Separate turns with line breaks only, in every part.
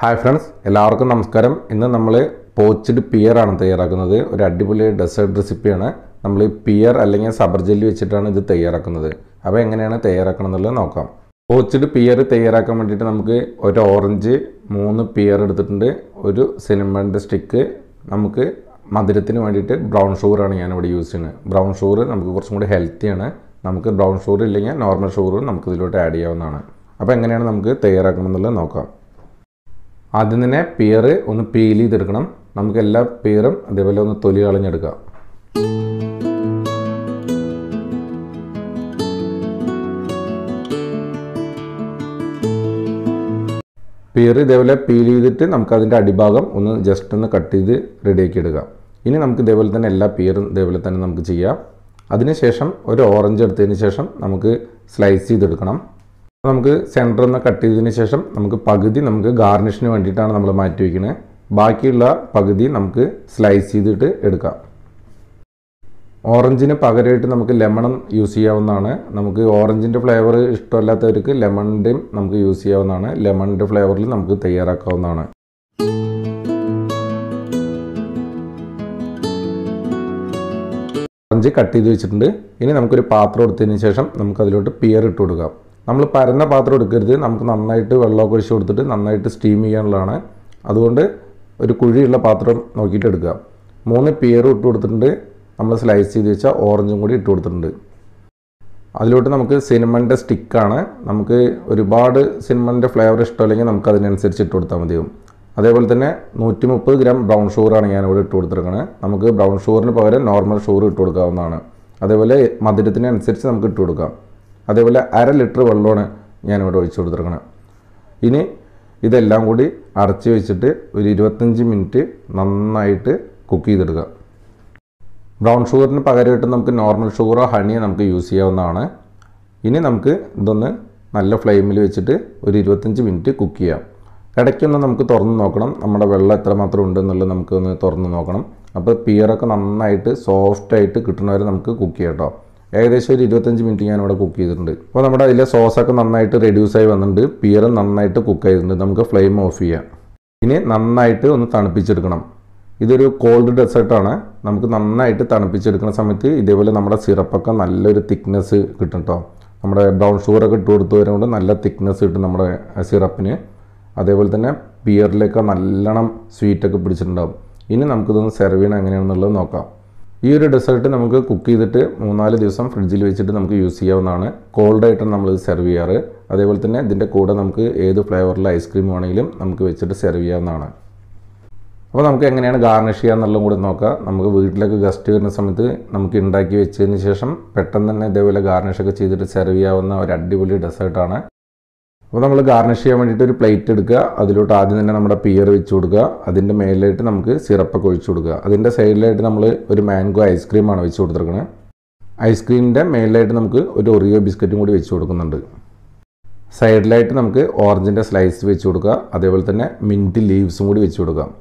Hi friends, എല്ലാവർക്കും നമസ്കാരം. ഇന്ന് നമ്മൾ പോച്ച്ഡ് പിയർ ആണ് തയ്യാറാക്കുന്നത്. ഒരു അടിപൊളി ഡെസേർട്ട് റെസിപ്പിയാണ്. നമ്മൾ പിയർ അല്ലെങ്കിൽ സബർ ജെല്ലി വെച്ചിട്ടാണ് ഇത് തയ്യാറാക്കുന്നത്. അപ്പോൾ എങ്ങനെയാണ് തയ്യാറാക്കണം എന്നുള്ളത് നോക്കാം. പോച്ച്ഡ് പിയർ തയ്യാറാക്കാൻ വേണ്ടിയിട്ട് നമുക്ക് ഒരു ഓറഞ്ച്, 3 പിയർ എടുത്തിട്ടുണ്ട്, ഒരു സിനമണിൻ്റെ സ്റ്റിക്ക്, നമുക്ക് മധുരത്തിന് വേണ്ടിയിട്ട് ബ്രൗൺ ഷുഗർ ആണ് ഞാൻ ഇവിടെ യൂസ് ചെയ്യുന്നത്. ബ്രൗൺ ഷുഗർ നമുക്ക് കുറച്ചും കൂടി ഹെൽത്തിയാണ്. നമുക്ക് ബ്രൗൺ ഷുഗർ ഇല്ലെങ്കിൽ നോർമൽ ഷുഗർ നമുക്ക് ഇതിലോട്ട് ആഡ് ചെയ്യാവുന്നതാണ്. അപ്പോൾ എങ്ങനെയാണ് നമുക്ക് തയ്യാറാക്കണം എന്നുള്ളത് നോക്കാം. ആദ്യം തന്നെ പിയർ ഒന്ന് പീൽ ചെയ്തെടുക്കണം. നമുക്ക് എല്ലാ പിയറും അതേപോലെ ഒന്ന് തൊലി കളഞ്ഞെടുക്കാം. പിയർ ഇതേപോലെ പീൽ ചെയ്തിട്ട് നമുക്ക് അതിൻ്റെ അടിഭാഗം ഒന്ന് ജസ്റ്റ് ഒന്ന് കട്ട് ചെയ്ത് റെഡിയാക്കി എടുക്കാം. ഇനി നമുക്ക് ഇതേപോലെ തന്നെ എല്ലാ പിയറും ഇതേപോലെ തന്നെ നമുക്ക് ചെയ്യാം. അതിനുശേഷം ഒരു ഓറഞ്ച് എടുത്തതിന് ശേഷം നമുക്ക് സ്ലൈസ് ചെയ്തെടുക്കണം. നമുക്ക് സെൻറ്ററിൽ നിന്ന് കട്ട് ചെയ്തതിന് ശേഷം നമുക്ക് പകുതി നമുക്ക് ഗാർണിഷിന് വേണ്ടിയിട്ടാണ് നമ്മൾ മാറ്റി വയ്ക്കുന്നത്. ബാക്കിയുള്ള പകുതി നമുക്ക് സ്ലൈസ് ചെയ്തിട്ട് എടുക്കാം. ഓറഞ്ചിന് പകരമായിട്ട് നമുക്ക് ലെമണും യൂസ് ചെയ്യാവുന്നതാണ്. നമുക്ക് ഓറഞ്ചിൻ്റെ ഫ്ലേവർ ഇഷ്ടമല്ലാത്തവർക്ക് ലെമണിൻ്റെയും നമുക്ക് യൂസ് ചെയ്യാവുന്നതാണ്. ലെമണിൻ്റെ ഫ്ലേവറിൽ നമുക്ക് തയ്യാറാക്കാവുന്നതാണ്. ഓറഞ്ച് കട്ട് ചെയ്ത് വെച്ചിട്ടുണ്ട്. ഇനി നമുക്കൊരു പാത്രം എടുത്തതിന് ശേഷം നമുക്ക് അതിലോട്ട് പിയർ ഇട്ട് കൊടുക്കാം. നമ്മൾ പരന്ന പാത്രം എടുക്കരുത്. നമുക്ക് നന്നായിട്ട് വെള്ളമൊക്കെ ഒഴിച്ച് കൊടുത്തിട്ട് നന്നായിട്ട് സ്റ്റീം ചെയ്യാനുള്ളതാണ്. അതുകൊണ്ട് ഒരു കുഴിയുള്ള പാത്രം നോക്കിയിട്ട് എടുക്കുക. 3 പിയറും ഇട്ട് കൊടുത്തിട്ടുണ്ട്. നമ്മൾ സ്ലൈസ് ചെയ്ത് വെച്ചാൽ ഓറഞ്ചും കൂടി ഇട്ട് കൊടുത്തിട്ടുണ്ട്. അതിലോട്ട് നമുക്ക് സിനമണിൻ്റെ സ്റ്റിക്കാണ്. നമുക്ക് ഒരുപാട് സിനമണിൻ്റെ ഫ്ലേവർ ഇഷ്ടമല്ലെങ്കിൽ നമുക്ക് അതിനനുസരിച്ച് ഇട്ട് കൊടുത്താൽ മതിയാവും. അതേപോലെ തന്നെ 130 ഗ്രാം ബ്രൗൺ ഷുഗറാണ് ഞാനിവിടെ ഇട്ട് കൊടുത്തിരിക്കുന്നത്. നമുക്ക് ബ്രൗൺ ഷുഗറിന് പകരം നോർമൽ ഷുഗർ ഇട്ട് കൊടുക്കാവുന്നതാണ്. അതേപോലെ മധുരത്തിനനുസരിച്ച് നമുക്ക് ഇട്ട് കൊടുക്കാം. അതേപോലെ 1/2 ലിറ്റർ വെള്ളമാണ് ഞാനിവിടെ ഒഴിച്ചു കൊടുത്തിരിക്കുന്നത്. ഇനി ഇതെല്ലാം കൂടി അടച്ച് വെച്ചിട്ട് ഒരു 25 മിനിറ്റ് നന്നായിട്ട് കുക്ക് ചെയ്തെടുക്കുക. ബ്രൗൺ ഷുഗറിന് പകരമായിട്ട് നമുക്ക് നോർമൽ ഷുഗറോ ഹണിയോ നമുക്ക് യൂസ് ചെയ്യാവുന്നതാണ്. ഇനി നമുക്ക് ഇതൊന്ന് നല്ല ഫ്ലെയിമിൽ വെച്ചിട്ട് ഒരു 25 മിനിറ്റ് കുക്ക് ചെയ്യാം. ഇടയ്ക്കൊന്ന് നമുക്ക് തുറന്ന് നോക്കണം, നമ്മുടെ വെള്ളം എത്രമാത്രം ഉണ്ടെന്നുള്ളത് നമുക്കൊന്ന് തുറന്ന് നോക്കണം. അപ്പോൾ പിയറൊക്കെ നന്നായിട്ട് സോഫ്റ്റായിട്ട് കിട്ടുന്നവരെ നമുക്ക് കുക്ക് ചെയ്യാം കേട്ടോ. ഏകദേശം ഒരു 25 മിനിറ്റ് ഞാനിവിടെ കുക്ക് ചെയ്തിട്ടുണ്ട്. അപ്പോൾ നമ്മുടെ അതിലെ സോസൊക്കെ നന്നായിട്ട് റെഡ്യൂസായി വന്നിട്ടുണ്ട്. പിയറും നന്നായിട്ട് കുക്ക് ചെയ്തിട്ടുണ്ട്. നമുക്ക് ഫ്ലെയിം ഓഫ് ചെയ്യാം. ഇനി നന്നായിട്ട് ഒന്ന് തണുപ്പിച്ചെടുക്കണം. ഇതൊരു കോൾഡ് ഡെസേർട്ടാണ്. നമുക്ക് നന്നായിട്ട് തണുപ്പിച്ചെടുക്കുന്ന സമയത്ത് ഇതേപോലെ നമ്മുടെ സിറപ്പൊക്കെ നല്ലൊരു തിക്നെസ് കിട്ടും കേട്ടോ. നമ്മുടെ ബ്രൗൺ ഷുഗറൊക്കെ ഇട്ട് കൊടുത്തു വരുന്നത് നല്ല തിക്നെസ് കിട്ടും നമ്മുടെ സിറപ്പിന്. അതേപോലെ തന്നെ പിയറിലൊക്കെ നല്ലോണം സ്വീറ്റൊക്കെ പിടിച്ചിട്ടുണ്ടാകും. ഇനി നമുക്കിതൊന്ന് സെർവ് ചെയ്യണം എങ്ങനെയാണെന്നുള്ളത് നോക്കാം. ഈ ഒരു ഡെസേർട്ട് നമുക്ക് കുക്ക് ചെയ്തിട്ട് 3-4 ദിവസം ഫ്രിഡ്ജിൽ വെച്ചിട്ട് നമുക്ക് യൂസ് ചെയ്യാവുന്നതാണ്. കോൾഡായിട്ടാണ് നമ്മളിത് സെർവ് ചെയ്യാറ്. അതേപോലെ തന്നെ ഇതിൻ്റെ കൂടെ നമുക്ക് ഏത് ഫ്ലേവറിലെ ഐസ്ക്രീം വേണമെങ്കിലും നമുക്ക് വെച്ചിട്ട് സെർവ് ചെയ്യാവുന്നതാണ്. അപ്പോൾ നമുക്ക് എങ്ങനെയാണ് ഗാർണിഷ് ചെയ്യുക എന്നുള്ളതും കൂടി നോക്കാം. നമുക്ക് വീട്ടിലേക്ക് ഗസ്റ്റ് വരുന്ന സമയത്ത് നമുക്ക് ഉണ്ടാക്കി വെച്ചതിന് ശേഷം പെട്ടെന്ന് തന്നെ ഇതേപോലെ ഗാർണിഷൊക്കെ ചെയ്തിട്ട് സെർവ് ചെയ്യാവുന്ന ഒരു അടിപൊളി ഡെസേർട്ടാണ്. അപ്പോൾ നമ്മൾ ഗാർണിഷ് ചെയ്യാൻ വേണ്ടിയിട്ട് ഒരു പ്ലേറ്റ് എടുക്കുക. അതിലോട്ട് ആദ്യം തന്നെ നമ്മുടെ പിയർ വെച്ച് കൊടുക്കുക. അതിൻ്റെ മേലിലായിട്ട് നമുക്ക് സിറപ്പൊക്കെ ഒഴിച്ചു കൊടുക്കുക. അതിൻ്റെ സൈഡിലായിട്ട് നമ്മൾ ഒരു മാംഗോ ഐസ്ക്രീമാണ് വെച്ച് കൊടുത്തിരിക്കുന്നത്. ഐസ്ക്രീമിൻ്റെ മേലിലായിട്ട് നമുക്ക് ഒരു ഒറിയോ ബിസ്ക്കറ്റും കൂടി വെച്ച് കൊടുക്കുന്നുണ്ട്. സൈഡിലായിട്ട് നമുക്ക് ഓറഞ്ചിൻ്റെ സ്ലൈസ് വെച്ച് കൊടുക്കുക. അതേപോലെ തന്നെ മിൻറ്റ് ലീവ്സും കൂടി വെച്ച് കൊടുക്കാം.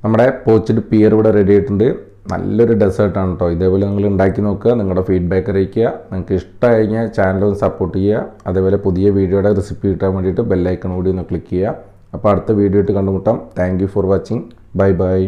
നമ്മുടെ പോച്ച്ഡ് പിയർ ഇവിടെ റെഡി ആയിട്ടുണ്ട്. നല്ലൊരു ഡെസേർട്ടാണ് കേട്ടോ. ഇതേപോലെ നിങ്ങൾ ഉണ്ടാക്കി നോക്കുക. നിങ്ങളുടെ ഫീഡ്ബാക്ക് അറിയിക്കുക. നിങ്ങൾക്ക് ഇഷ്ടമായി കഴിഞ്ഞാൽ ചാനൽ ഒന്ന് സപ്പോർട്ട് ചെയ്യുക. അതേപോലെ പുതിയ വീഡിയോയുടെ റെസിപ്പി കിട്ടാൻ വേണ്ടിയിട്ട് ബെല്ലൈക്കൺ കൂടി ഒന്ന് ക്ലിക്ക് ചെയ്യുക. അപ്പോൾ അടുത്ത വീഡിയോ ആയിട്ട് കണ്ടുമുട്ടാം. Thank you for watching. Bye bye.